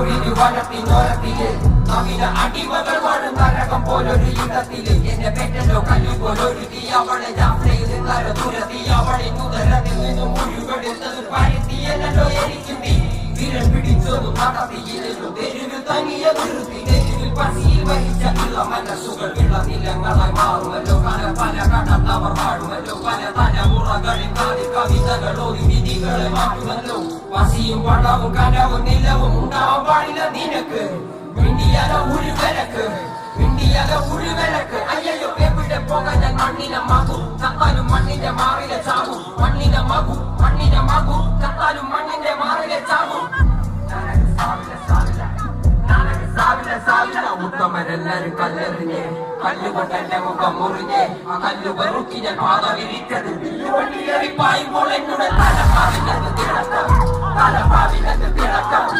ഒരു വനത്തിനോരത്തില് നവീന അടിമകൾ വാഴും നരകം പോലൊരു യുദ്ധത്തില് എന്റെ പെറ്റല്ലോ കല്ലു പോലൊരു തീ അവളെ ജാഫ്രയിൽ നിന്നര ദൂരത്തി അവളെ മുതലത്തിൽ നിന്നും മുഴുവെടുത്തത് പരുത്തിയല്ലോ എനിക്ക് തീ വിരൽ പിടിച്ചതും നടത്തിയില്ലല്ലോ തെരുവിൽ തനിയ നിർത്തി തെരുവിൽ പസിയിൽ വഹിച്ച ഇള്ള മനസ്സുകൾ വിളനിലങ്ങളായി മാറുമല്ലോ പല പല കടന്നവർ വാഴുമല്ലോ പല തലമുറകളിൽ നാല് കവിതകളോട് വിധികളെ മാറ്റുമല്ലോ പസിയും പണവും കനവും നിലവും ഉണ്ടാവാൻ പാടില്ല നിനക്ക് വിണ്ടിയാല ഒരു വിലക്ക് അയ്യോ എവിടെ പോകാൻ ഞാൻ മണ്ണിനെ മാകും ചത്താലും മണ്ണിന്റെ മാറിലെ ചാകും മണ്ണിനെ മാകും ചത്താലും മണ്ണിന്റെ മാറിലെ ചാകും ഉത്തമരെല്ലാരും കല്ലെറിഞ്ഞ് കല്ലുകൊണ്ട് എന്റെ മുഖം മുറിഞ്ഞ് ആ കല്ല് വെറുക്കി ഞാൻ പാത വിരിച്ചത് പായുമ്പോൾ എന്നോട് തലപ്പാവിനത് തിളക്കം